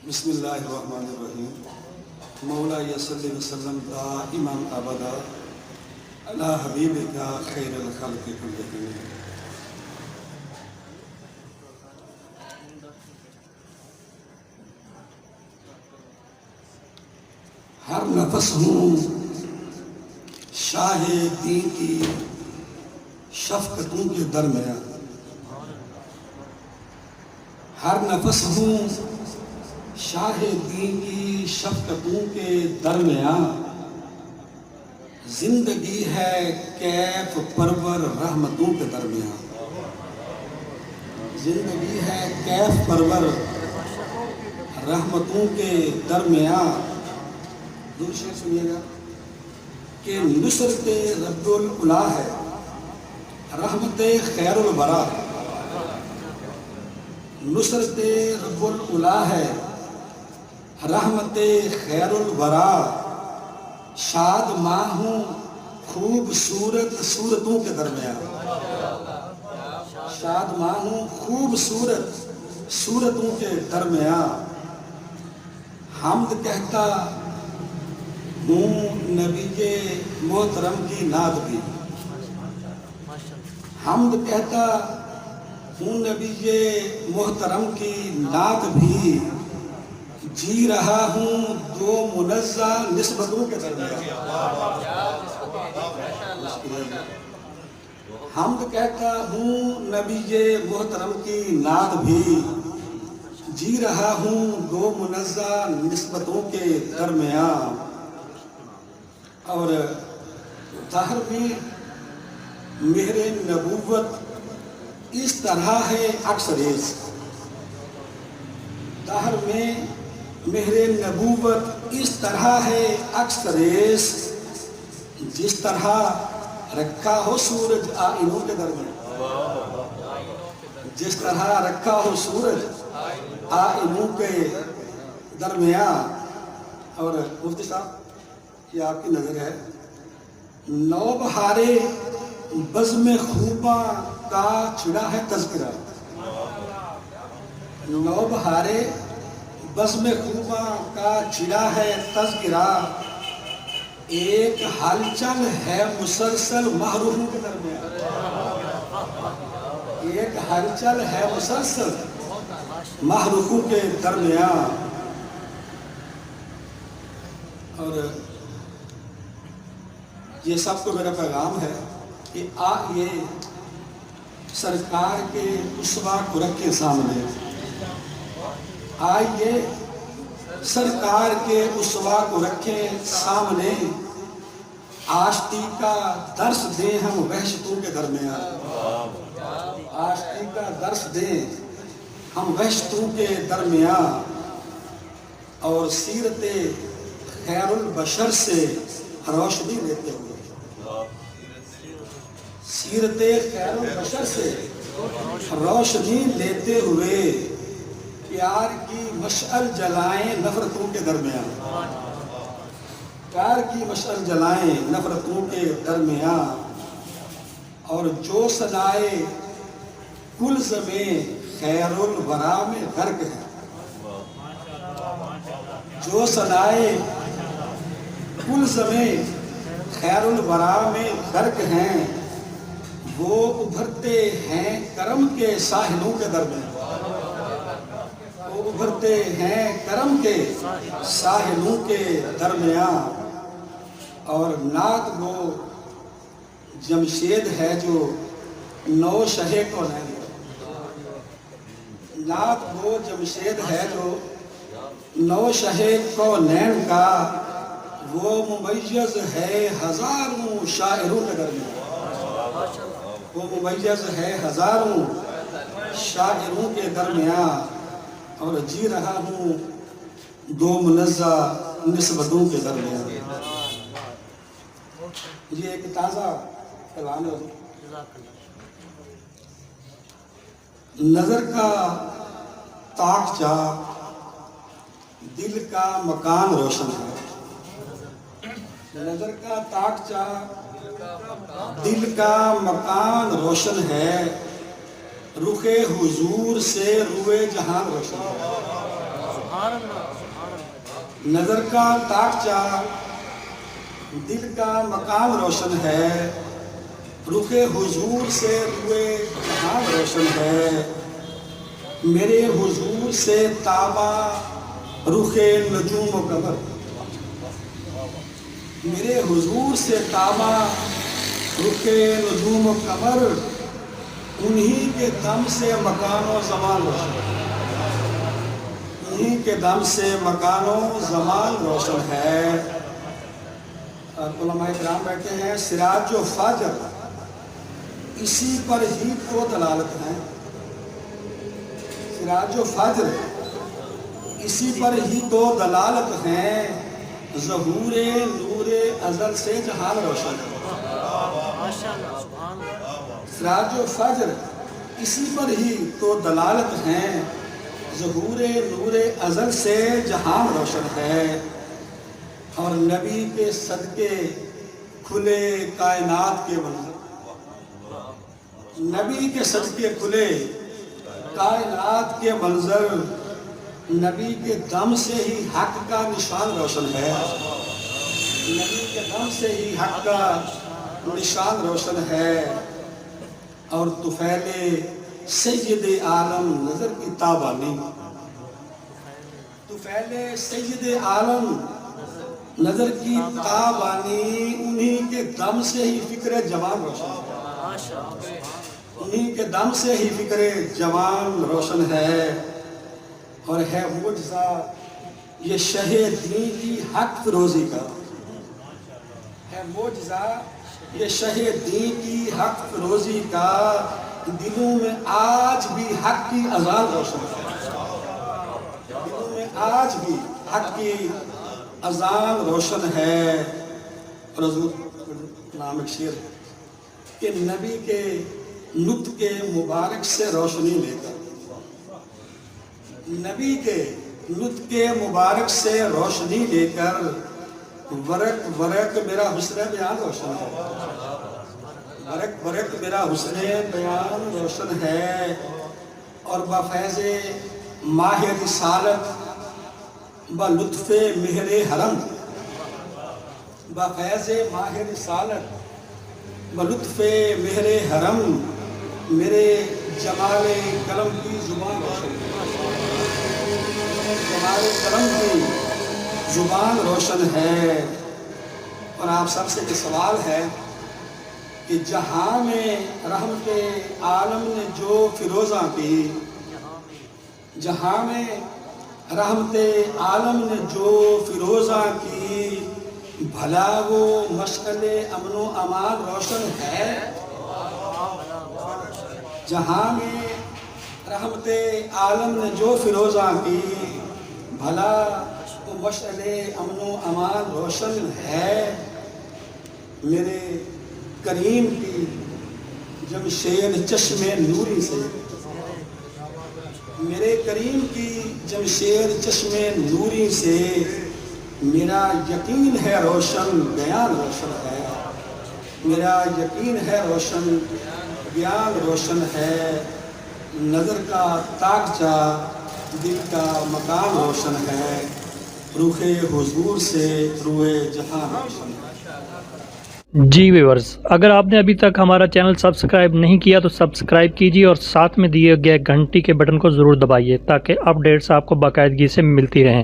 بسم اللہ الرحمن الرحیم مولا صلی وسلم دائما ابدا علی حبیبک خیر الخلق کلہم۔ ہر نفس ہوں شاہ دین کی شفقتوں کے درمیان، ہر نفس ہوں شاہ دین کی شفقتوں کے درمیان، زندگی ہے کیف پرور رحمتوں کے درمیان، زندگی ہے کیف پرور رحمتوں کے درمیان۔ دو شعر سنیے گا کہ نصرت رب العلا ہے، رحمت خیر الورا، نصرت رب العلا ہے، رحمت خیر الورا، شاد ماں ہوں خوبصورت صورتوں کے درمیان، شاد ماں ہوں خوبصورت صورتوں کے درمیان، حمد کہتا ہوں نبی محترم کی نعت بھی، حمد کہتا ہوں نبی محترم کی نعت بھی، جی رہا ہوں دو منزہ نسبتوں کے درمیان۔ حمد کہتا ہوں نبی محترم کی نعت بھی، جی رہا ہوں دو منزہ نسبتوں کے درمیان۔ اور دہر میں مہر نبوت اس طرح ہے اکثریز، دہر میں مہر نبوت اس طرح ہے اکثریز، جس طرح رکھا ہو سورج آئینوں کے درمیان، جس طرح رکھا ہو سورج آئینوں کے درمیان۔ اور مفتی صاحب یہ آپ کی نظر ہے، نوبہارے بزم خوباں کا چھڑا ہے تذکرہ، نوبہارے بزم خوباں کا چھڑا ہے تذکرہ، ایک ہلچل ہے مسلسل محروموں کے درمیان، ایک ہلچل ہے مسلسل محروموں کے درمیان۔ اور یہ سب کو میرا پیغام ہے کہ آئیے سرکار کے اسوہ کو رکھیں سامنے، آئیے سرکار کے اسوہ کو رکھیں سامنے، آشتی کا درس دیں ہم وحشتوں کے درمیان، آشتی کا درس دیں ہم وحشتوں کے درمیان، اور سیرت خیر البشر سے روشنی لیتے ہوئے، سیرت خیر البشر سے روشنی لیتے ہوئے، پیار کی مشعل جلائیں نفرتوں کے درمیان، پیار کی مشعل جلائیں نفرتوں کے درمیان، اور جو صدائے کلزم خیر الورا میں غرق ہے، جو صدائے کلزم خیر الورا میں غرق ہیں، وہ ابھرتے ہیں کرم کے ساحلوں کے درمیان، وہ ابھرتے ہیں کرم کے ساحلوں کے درمیان۔ اور نعت وہ جمشید ہے جو نو شہ کونین، نعت وہ جمشید ہے جو نو شہ کونین کا، وہ ممیز ہے ہزاروں شاعروں کے درمیان، وہ ممیز ہے ہزاروں شاعروں کے درمیان، اور جی رہا ہوں دو منزہ نسبتوں کے درمیان۔ یہ ایک تازہ کلام ہے، نظر کا طاق چاک دل کا مکان روشن ہے، نظر کا طاق چاک دل کا مکان روشن ہے، رخ حضور سے روئے جہان روشن ہے، نظر کا تاکچہ دل کا مقام روشن ہے، رخ حضور سے روئے جہاں روشن ہے، میرے حضور سے تابا رخ نجوم و قمر، میرے حضور سے تابا رخ نجوم و قمر، انہی کے دم سے مکان و زمان روشن ہے، انہی کے دم سے مکان و زمان روشن ہے۔ علماء کرام بیٹھے ہیں، سراج و فاجر اسی پر ہی تو دلالت ہے، سراج و فاجر اسی پر ہی تو دلالت ہیں، ظہور نور ازل سے جہان روشن ہے، سراج و فاجر اسی پر ہی تو دلالت ہیں، ظہور نور ازل سے جہان روشن ہے، اور نبی کے صدقے کھلے کائنات کے منظر، نبی کے صدقے کھلے کائنات کے منظر، نبی کے دم سے ہی حق کا نشان روشن ہے، نبی کے دم سے ہی حق کا نشان روشن ہے، اور طفیل سید عالم نظر کی تابانی، طفیل سید عالم نظر کی تابانی، انہی کے دم سے ہی فکر جوان روشن ہے، انہی کے دم سے ہی فکر جوان روشن ہے، اور ہے معجزہ یہ شہ دین کی حق فروزی کا، ہے معجزہ یہ شہ دین کی حق فروزی کا، دلوں میں آج بھی حق کی اذان روشن ہے، دلوں میں آج بھی حق کی اذان روشن ہے۔ اور حضور نام ایک شعر ہے کہ نبی کے نطق مبارک سے روشنی لے کر، نبی کے نطق مبارک سے روشنی لے کر، ورق ورق میرا حسن بیان روشن ہے، ورق ورق میرا حسن بیان روشن ہے، اور بفیض ماہ رسالت بلطف مہر حرم، بفیض ماہ رسالت بلطف مہر حرم، میرے جمال قلم کی زبان روشن ہے، جمال قلم کی زبان روشن ہے۔ اور آپ سب سے یہ سوال ہے کہ جہاں میں رحمت عالم نے جو فروزاں کی، جہاں میں رحمت عالم نے جو فروزاں کی، بھلا وہ مشعل امن و امان روشن ہے، جہاں میں رحمت عالم نے جو فروزاں کی، بھلا وہ مشعل امن و امان روشن ہے، میرے کریم کی جمشید چشم نوری سے، میرے کریم کی جمشید چشم نوری سے، میرا یقین ہے روشن بیان روشن ہے، میرا یقین ہے روشن بیان روشن ہے، نظر کا تاکچہ دل کا مقام روشن ہے، روح حضور سے روح جہاں روشن ہے۔ جی ویورز، اگر آپ نے ابھی تک ہمارا چینل سبسکرائب نہیں کیا تو سبسکرائب کیجیے، اور ساتھ میں دیے گئے گھنٹی کے بٹن کو ضرور دبائیے تاکہ اپڈیٹس آپ کو باقاعدگی سے ملتی رہیں۔